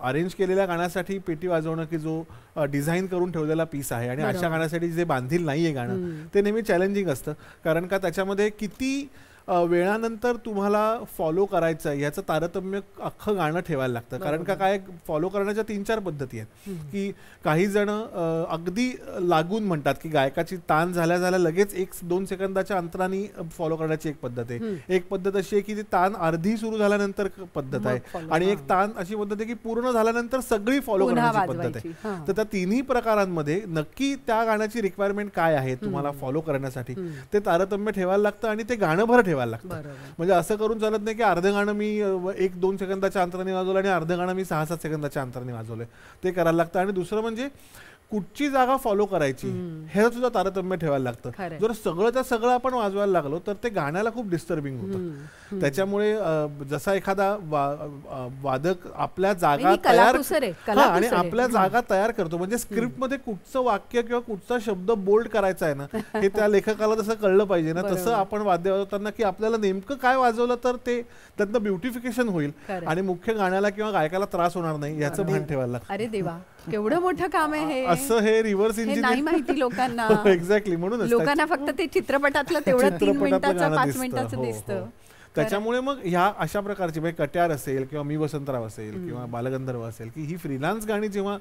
अरेंज केलेल्या गाण्यासाठी पेटी वाजवणं की जो डिझाईन करून ठेवलेला पीस आहे, आणि अशा गाण्यासाठी जे बांधील नाहीये गाणं, ते नेहमी चॅलेंजिंग असतं. कारण का त्याच्यामध्ये किती वेळानंतर तुम्हाला फॉलो करायचं आहे याचं तारतम्य अख्खं गाणं ठेवायला लागतं. कारण का काय, फॉलो करण्याच्या 3-4 पद्धती आहेत. की काही जण अगदी लागून म्हणतात की गायकाची तान झाल्या झाल्या लगेच 1-2 सेकंदाच्या अंतराने फॉलो करण्याची एक पद्धत आहे. एक पद्धत अशी आहे की ती तान अर्धी सुरू झाल्यानंतर पद्धत आहे, आणि एक तान अशी पद्धत आहे की पूर्ण झाल्यानंतर सगळी फॉलो करण्याची पद्धत आहे. तर त्या तिन्ही प्रकारांमध्ये नक्की त्या गाण्याची रिक्वायरमेंट काय आहे तुम्हाला फॉलो करण्यासाठी, ते तारतम्य ठेवायला लागतं आणि ते गाणंभर ठेवायला लागतं. म्हणजे असं करून चालत नाही की अर्ध गाणं मी 1-2 सेकंदाच्या अंतराने वाजवलं आणि अर्ध गाणं मी 6-7 सेकंदाच्या अंतराने वाजवलंय, ते करायला लागतं. आणि दुसरं म्हणजे कुठची जागा फॉलो करायची हे सुद्धा तारतम्य ठेवायला लागतं. जर सगळंच्या सगळं आपण वाजवायला लागलो तर ते गाण्याला खूप डिस्टर्बिंग होतं. त्याच्यामुळे जसा एखादा वादक आपल्या जागा तयार आणि आपल्या जागा तयार करतो, म्हणजे स्क्रिप्ट मध्ये कुठचं वाक्य किंवा कुठचा शब्द बोल्ड करायचा आहे ना, हे त्या लेखकाला तसं कळलं पाहिजे ना. तसं आपण वाद्य वाजवताना की आपल्याला नेमकं काय वाजवलं तर ते त्यातनं ब्युटिफिकेशन होईल आणि मुख्य गाण्याला किंवा गायकाला त्रास होणार नाही याचं भान ठेवायला लागतं. अरे देवा, केवढं मोठं काम आहे हे. असं हे रिव्हर्स इंजिन नाही माहिती लोकांना. एक्झॅक्टली, म्हणून लोकांना फक्त ते चित्रपटातलं तेवढं 3 मिनिटाचं 5 मिनिटाचं दिसतं. त्याच्यामुळे मग ह्या अशा प्रकारची म्हणजे कट्यार असेल किंवा मी वसंतराव असेल किंवा बालगंधर्व असेल की ही फ्रीलान्स गाणी जेव्हा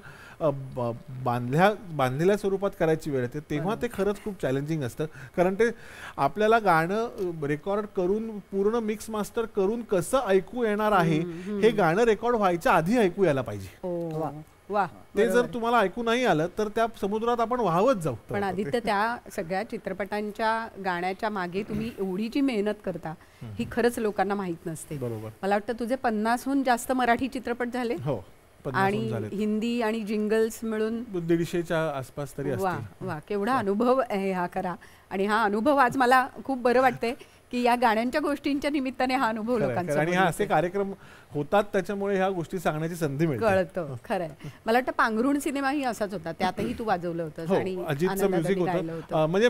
बांधलेल्या स्वरूपात करायची वेळ येते तेव्हा ते खरंच खूप चॅलेंजिंग असतं. कारण ते आपल्याला गाणं रेकॉर्ड करून पूर्ण मिक्स मास्टर करून कसं ऐकू येणार आहे हे गाणं रेकॉर्ड व्हायच्या आधी ऐकू यायला पाहिजे. वा ते जर तुम्हाला ऐकू नाही आलं तर त्या समुद्रात आपण वाहवत जाऊ. पण आदित्य, त्या सगळ्या चित्रपटांच्या गाण्याच्या मागे तुम्ही एवढी जी मेहनत करता ही खरंच लोकांना माहित नसते. बरोबर. मला वाटतं तुझे 50हून जास्त मराठी चित्रपट झाले हो, 50 आणि झालेत. हिंदी आणि जिंगल्स मिळून 150च्या आसपास तरी वा असतील. वा, केवढा अनुभव आहे हा खरा. आणि हा अनुभव आज मला खूप बरं वाटतंय की या गाण्यांच्या गोष्टींच्या निमित्ताने हा अनुभव खरंय, खरंय. आणि हा लोकांचा असे कार्यक्रम होतात त्याच्यामुळे ह्या गोष्टी सांगण्याची संधी मिळते. कळतं. खरंय. मला वाटतं पांघरुण सिनेमाही असाच होता, त्यातही तू वाजवलं होतंस हो, आणि अजितचं म्युझिक गायलं होतं. म्हणजे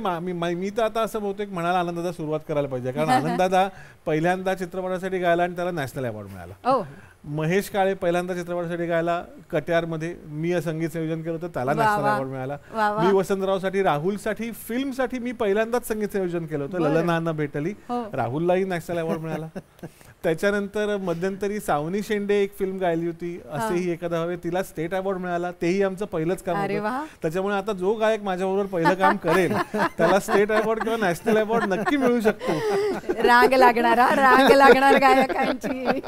मी तर आता असं बहुतेक म्हणाला आनंदादा सुरुवात करायला पाहिजे, कारण आनंदादा पहिल्यांदा चित्रपटासाठी गायला आणि त्याला नॅशनल अवॉर्ड मिळाला. हो, महेश काळे पहिल्यांदा चित्रपटासाठी गायला कट्यारमध्ये मी संगीत संयोजन केलं होतं, त्याला वा, नॅशनल वा. अवॉर्ड मिळाला. वा, वा. मी वसंतरावसाठी राहुलसाठी फिल्मसाठी मी पहिल्यांदाच संगीत संयोजन केलं होतं, बरं. ललना भेटली. हो. राहुललाही नॅशनल अवॉर्ड मिळाला. त्याच्यानंतर मध्यंतरी सावनी शेंडे एक फिल्म गायली होती, असेही एखादा हवे, तिला स्टेट अवॉर्ड मिळाला. तेही आमचं पहिलंच काम अरे वा. होतं. त्याच्यामुळे आता जो गायक माझ्याबरोबर पहिलं काम करेल त्याला स्टेट अवॉर्ड किंवा नॅशनल अवॉर्ड नक्की मिळू शकतो. राग लागणार गायकांची.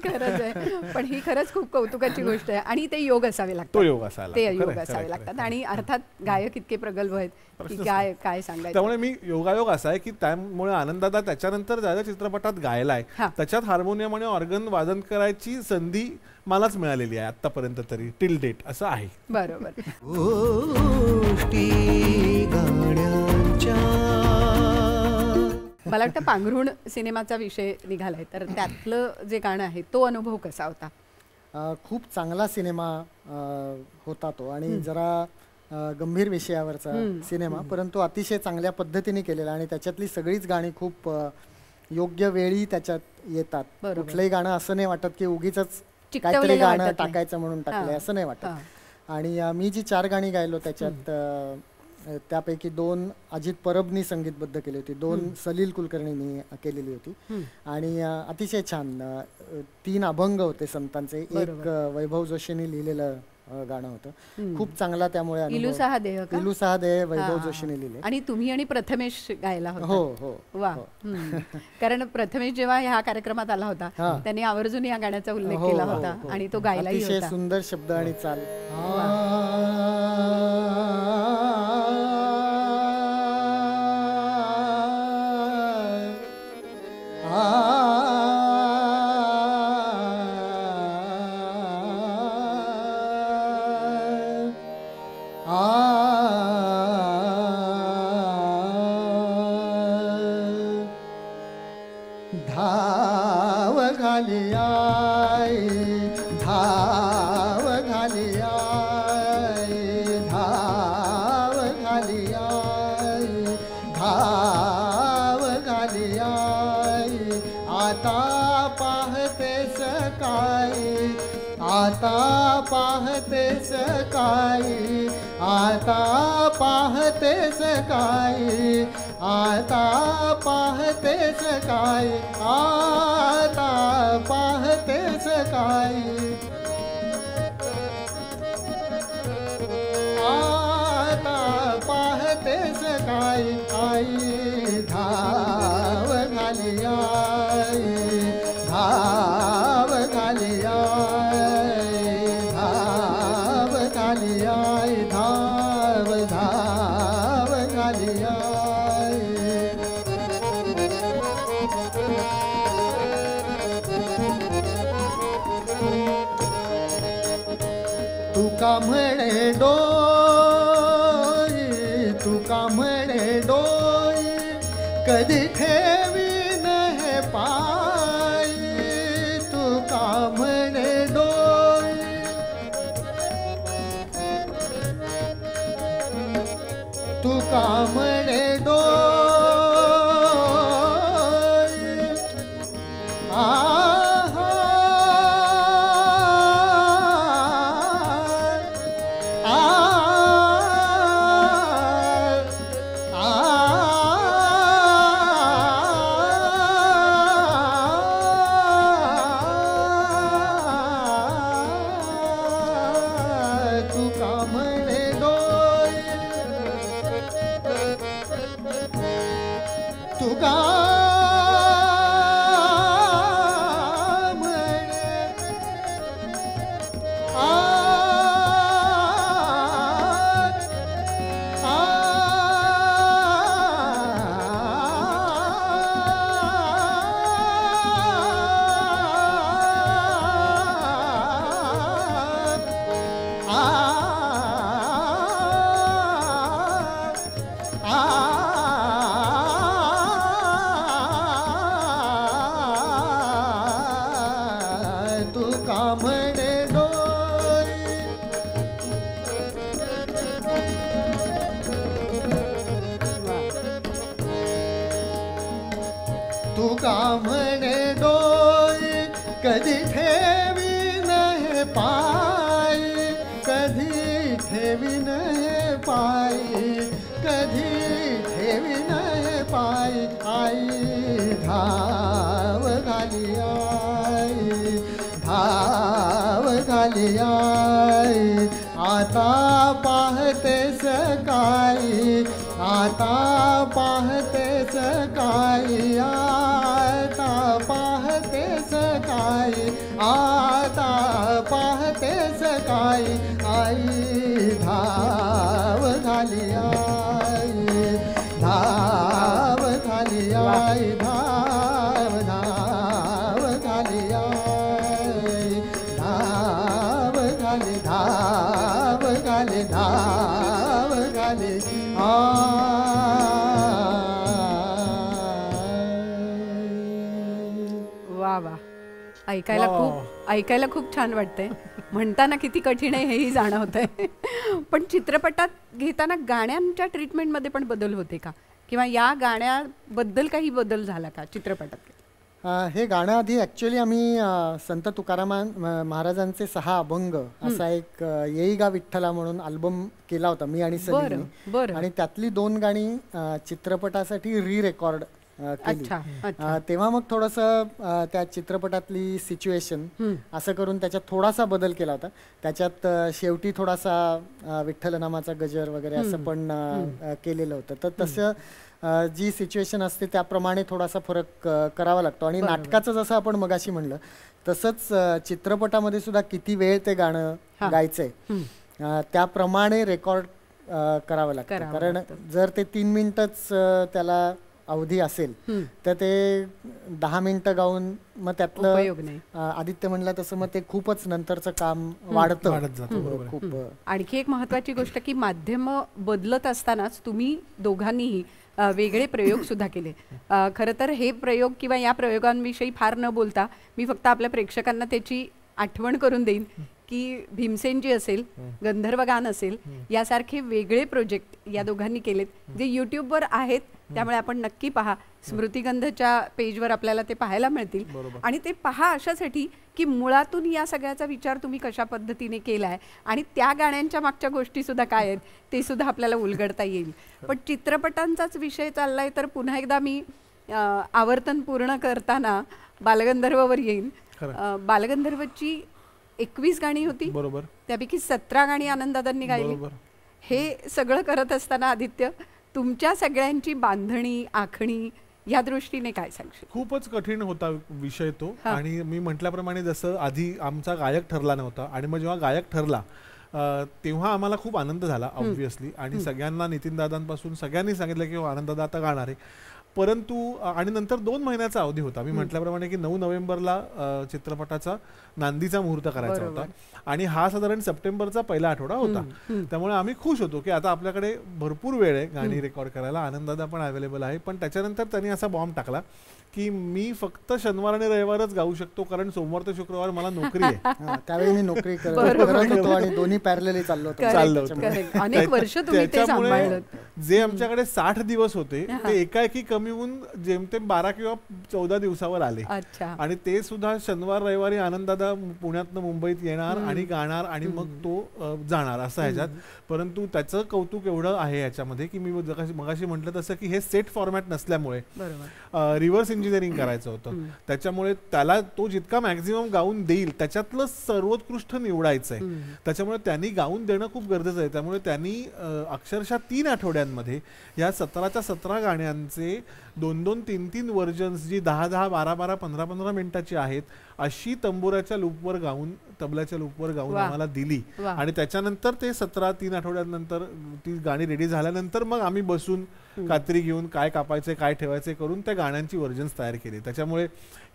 खरंच आहे. पण ही खरंच खूप कौतुकाची गोष्ट आहे आणि ते योग असावे लागतात. तो योग असायला ते लागतो. योग खरंय, असावे खरंय, लागतात. खरंय. आणि अर्थात गायक इतके प्रगल्भ आहेत की काय सांगायचं. त्यामुळे मी योगायोग असा आहे की त्यामुळे आनंदादा त्याच्यानंतर ज्या चित्रपटात गायलाय हा. त्याच्यात हार्मोनियम आणि ऑर्गन वादन करायची संधी मलाच मिळालेली आहे आतापर्यंत तरी, टिल डेट असं आहे. बरोबर. गोष्टी गाण्यांच्या. मला वाटतं पांघरुण सिनेमाचा विषय निघालाय, तर त्यातलं जे गाणं आहे तो अनुभव कसा होता? खूप चांगला सिनेमा होता तो आणि जरा गंभीर विषयावरचा सिनेमा, परंतु अतिशय चांगल्या पद्धतीने केलेला आणि त्याच्यातली सगळीच गाणी खूप योग्य वेळी त्याच्यात येतात. बरोबर. कुठलंही गाणं असं नाही वाटत की उगीचच चिकटवलेलं काहीतरी गाणं वाटत नाही. टाकायचं म्हणून टाकलंय, हा. असं नाही वाटत. हा. आणि मी जी 4 गाणी गायलो त्याच्यात त्यापैकी 2 अजित परबनी संगीतबद्ध केली होती, 2 सलील कुलकर्णींनी केलेली होती आणि अतिशय छान 3 अभंग होते संतांचे, एक वैभव जोशींनी लिहिलेलं गाणं होतं, खूप चांगला. त्यामुळे इलुसा हा देह का? इलुसा हा देह वैभव जोशींनी लिहिले. आणि तुम्ही आणि प्रथमेश गायला होता. हो हो. वा. कारण प्रथमेश जेव्हा ह्या कार्यक्रमात आला होता त्यांनी आवर्जून या गाण्याचा उल्लेख हो, केला हो, होता हो. आणि तो गायलाही अतिशय होता. सुंदर शब्द आणि चाल. धाव घाली आई, धाव घाली आई, धाव घाली आई, धाव घाली आई. आता पाहते सकाळी, आता पाहते सकाळी, आता पाहते सकाळी, आता पाहते सकाळी, आता पाहते सकाळी, आता पाहते सकाळी. आई धाव घाली आई, धाव घाली आई, धाव घाली आई, धाव धाव घाली आई. तुका म्हणे डोई, तुका म्हणे डोई, कधी ठेवीन हे पायी. तुका म्हणे डोई, तुका म्हणे डोई, आहा, तुका म्हणे डोई, तू का म्हणे डोई तू का म्हणे डोई कधी ठेवी नाही पाय कधी ठेवी नाही पाय कधी ठेवी नाही पाय आई धाव घाली आई धाव घाली आई आता पाहते सकाळी आता पाहते सकाळी आता पाहते सकाळी आता पाहते सकाळी आई धाव घाली आई धाव घाली आई धाव धाव घाली आई धाव घाली धाव घाली धाव घाली वा वा ऐकायला खूप छान वाटतंय. म्हणताना किती कठीण आहे हेही जाणवतंय. पण चित्रपटात घेताना गाण्यांच्या ट्रीटमेंटमध्ये पण बदल होते का, किंवा या गाण्याबद्दल काही बदल झाला का चित्रपटात? हे गाणं आधी ॲक्च्युली आम्ही संत तुकाराम महाराजांचे 6 अभंग असा एक येई गा विठ्ठला म्हणून अल्बम केला होता मी आणि सलीमने, आणि त्यातली 2 गाणी चित्रपटासाठी रेकॉर्ड केली. तेव्हा मग थोडंसं त्या चित्रपटातली सिच्युएशन असं करून त्याच्यात थोडासा बदल केला होता. त्याच्यात शेवटी थोडासा विठ्ठल नामाचा गजर वगैरे असं पण केलेलं होतं. तर तसं जी सिच्युएशन असते त्याप्रमाणे थोडासा फरक करावा लागतो. आणि नाटकाचं जसं आपण मगाशी म्हणलं तसंच चित्रपटामध्ये सुद्धा किती वेळ ते गाणं गायचंय त्याप्रमाणे रेकॉर्ड करावं लागतं. कारण जर ते 3 मिनिटच त्याला अवधी असेल तर ते 10 मिनिटं गाऊन मग त्यातलं आदित्य म्हणला तसं मग ते खूपच नंतरचं काम वाढत खूप. आणखी एक महत्वाची गोष्ट की माध्यम बदलत असतानाच तुम्ही दोघांनीही वेगळे प्रयोग सुद्धा केले. खरं तर हे प्रयोग किंवा या प्रयोगांविषयी फार न बोलता मी फक्त आपल्या प्रेक्षकांना त्याची आठवण करून देईन की भीमसेनजी असेल, गंधर्व गान असेल, यासारखे वेगळे प्रोजेक्ट या दोघांनी केलेत जे यूट्यूबवर आहेत. त्यामुळे आपण नक्की पहा, स्मृतिगंधच्या पेजवर आपल्याला ते पाहायला मिळतील. आणि ते पहा अशासाठी की मुळातून या सगळ्याचा विचार तुम्ही कशा पद्धतीने केलाय आणि त्या गाण्यांच्या मागच्या गोष्टी सुद्धा काय आहेत ते सुद्धा आपल्याला उलगडता येईल. पण चित्रपटांचाच विषय चाललाय तर पुन्हा एकदा मी आवर्तन पूर्ण करताना बालगंधर्ववर येईन. बालगंधर्वची 21 गाणी होती, बरोबर, त्यापैकी 17 गाणी आनंददादांनी गायली. हे सगळं करत असताना आदित्य तुमच्या सगळ्यांची बांधणी आखणी या दृष्टीने काय सांगशील? खूपच कठीण होता विषय तो. आणि मी म्हटल्याप्रमाणे जसं आधी आमचा गायक ठरला नव्हता आणि मग जेव्हा गायक ठरला तेव्हा आम्हाला खूप आनंद झाला ऑब्व्हियसली. आणि सगळ्यांना नितीन दादांपासून सगळ्यांनी सांगितलं की आनंददादा आता गाणार आहे. परंतु आणि नंतर 2 महिन्याचा अवधी होता. मी म्हटल्याप्रमाणे की 9 नोव्हेंबरला चित्रपटाचा नांदीचा मुहूर्त करायचा होता आणि हा साधारण सप्टेंबरचा पहिला आठवडा होता. त्यामुळे आम्ही खुश होतो की आता आपल्याकडे भरपूर वेळ आहे गाणी रेकॉर्ड करायला. आनंददादा पण अवेलेबल आहे. पण त्याच्यानंतर त्यांनी असा बॉम्ब टाकला की मी फक्त शनिवार आणि रविवारच गाऊ शकतो कारण सोमवार ते शुक्रवार मला नोकरी आहे. त्यावेळी मी नोकरी करत होतो आणि दोन्ही पॅरलली चाललो होतो. अनेक वर्ष तुम्ही ते सांभाळलं. जे आमच्याकडे 60 दिवस होते ते एकाएकी कमी होऊन जेमतेम 12 किंवा 14 दिवसावर आले. आणि ते सुद्धा शनिवार रविवारी आनंददादा पुण्यातनं मुंबईत येणार आणि गाणार आणि मग तो जाणार असं ह्याच्यात. परंतु त्याचं कौतुक एवढं आहे याच्यामध्ये की मी मगाशी म्हटलं तसं की हे सेट फॉर्मॅट नसल्यामुळे रिव्हर्स इंजिनिअरिंग करायचं होतं. त्याच्यामुळे त्याला तो जितका मॅक्झिमम गाऊन देईल त्याच्यातलं सर्वोत्कृष्ट निवडायचं आहे. त्याच्यामुळे त्यांनी गाऊन देणं खूप गरजेचं आहे. त्यामुळे त्यांनी अक्षरशः 3 आठवड्यांमध्ये या 17च्या 17 गाण्यांचे 2-2, 3-3 व्हर्जन्स जी 10-10, 12-12, 15-15 मिनिटाची आहेत अशी तंबोऱ्याच्या लूपवर गाऊन तबल्याच्या लूपवर गाऊन आम्हाला दिली. आणि त्याच्यानंतर ते 17-3 आठवड्यांनंतर ती गाणी रेडी झाल्यानंतर मग आम्ही बसून कात्री घेऊन काय कापायचे काय ठेवायचे करून त्या गाण्यांची व्हर्जन्स तयार केली. त्याच्यामुळे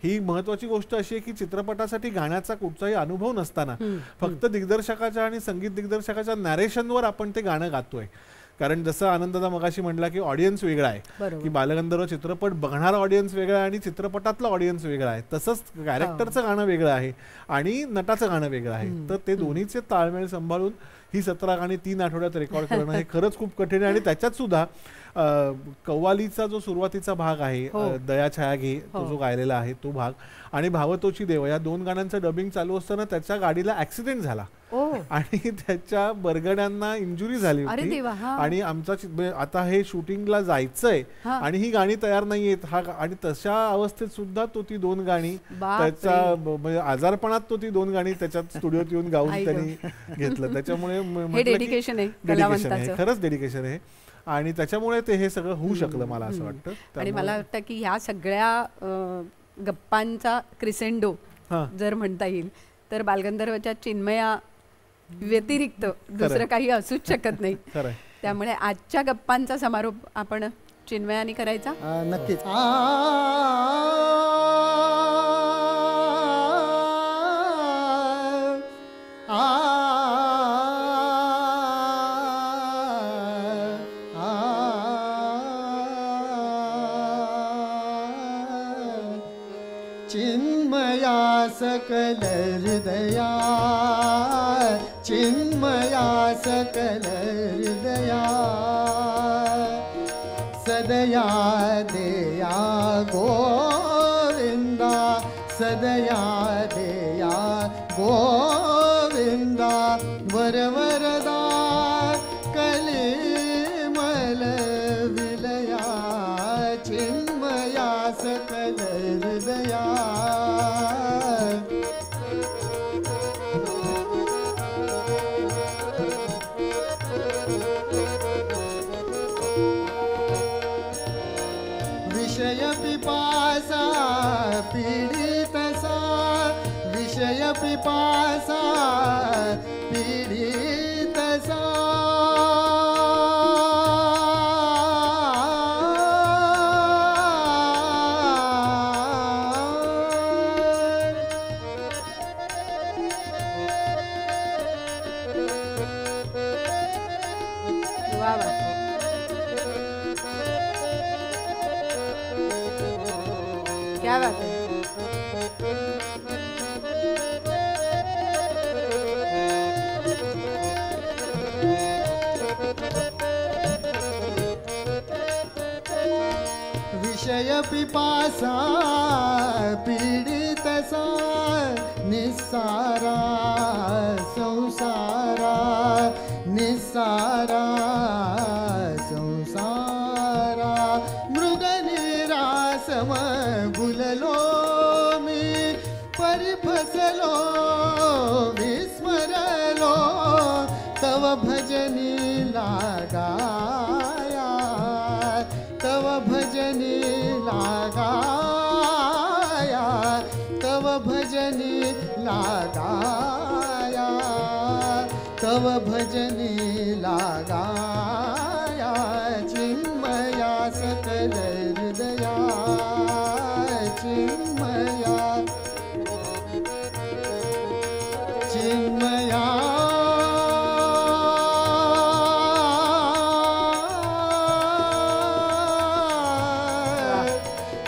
ही महत्वाची गोष्ट अशी आहे की चित्रपटासाठी गाण्याचा कुठचाही अनुभव नसताना फक्त दिग्दर्शकाच्या आणि संगीत दिग्दर्शकाच्या नॅरेशनवर आपण ते गाणं गातोय. कारण जसं आनंदाचा मगाशी म्हटला की ऑडियन्स वेगळा आहे, बरोबर. की बालगंधर्व चित्रपट बघणारा ऑडियन्स वेगळा आहे आणि चित्रपटातला ऑडियन्स वेगळा आहे. तसंच कॅरेक्टरचं गाणं वेगळं आहे आणि नटाचं गाणं वेगळं आहे. तर ते दोन्हीचे ताळमेळ सांभाळून ही 17 गाणी 3 आठवड्यात रेकॉर्ड करणं हे खरंच खूप कठीण आहे. आणि त्याच्यात सुद्धा कव्वालीचा जो सुरुवातीचा भाग आहे, दया छाया घे, तो जो गायलेला आहे तो भाग, आणि भावतोची देव, या 2 गाण्यांचं डबिंग चालू असताना त्याच्या गाडीला ऍक्सिडेंट झाला आणि त्याच्या बरगड्यांना इंजुरी झाली होती. आणि आमचा आता हे शूटिंगला जायचंय आणि ही गाणी तयार नाहीयेत, आणि तशा अवस्थेत सुद्धा तो ती 2 गाणी त्याच्या म्हणजे आजारपणात तो ती 2 गाणी त्याच्यात स्टुडिओत येऊन गाऊन त्यांनी घेतलं. त्याच्यामुळे डेडिकेशन आहे, खरंच डेडिकेशन आहे. आणि त्याच्यामुळे ते हे सगळं होऊ शकलं मला असं वाटतं. आणि मला वाटतं की ह्या सगळ्या गप्पांचा क्रिसेंडो जर म्हणता येईल तर बालगंधर्वच्या चिन्मया व्यतिरिक्त दुसरं काही असूच शकत नाही. त्यामुळे आजच्या गप्पांचा समारोप आपण चिन्मयाने करायचा. नक्कीच. चिन्मया सकल हृदया, चिन्मया सकल हृदया, सदया देया गोविंदा, सदया देया गोविंदा, वरवरदा कलिमल विलया, चिन्मया सकल हृदया. विषय पिपासा पीडितसा, विषय पिपासा पीडितसा, क्या बात है. विषय पिपासा पीडितसा, निस्सारा संसारा, निस्सारा संसारा, मृगनिरासम भुललो मी, परिफसलो विस्मरलो, तव भजनी लागाया, तव भजनी लागाया, तव भजनी लागाया, तव भजनी लागाया, चिन्मया सकल हृदया, चिन्मया, चिन्मया,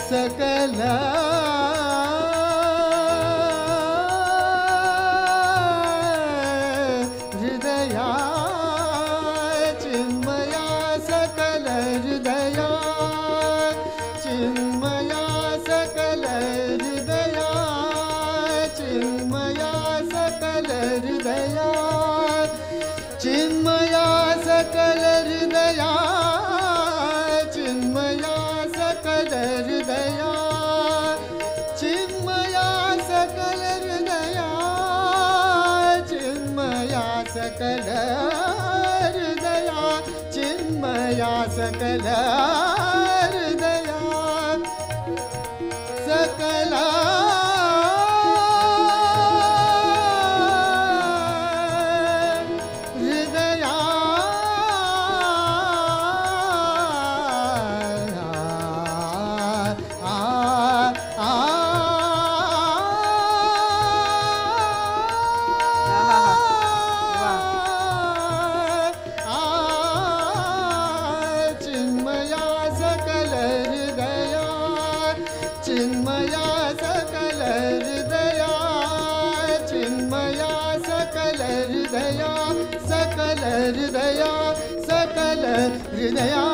सकल हृदया, चिन्मया सकल हृदया, चिन्मया सकल हृदया, चिन्मया सकल हृदया, चिन्मया सकल हृदया, चिन्मया सकल हृदया, चिन्मया सकल हृदया, चिन्मया सकल हृदया, चिन्मया सकल हृदया, सकल हृदया. हृदया सकल हृदया सकल हृदया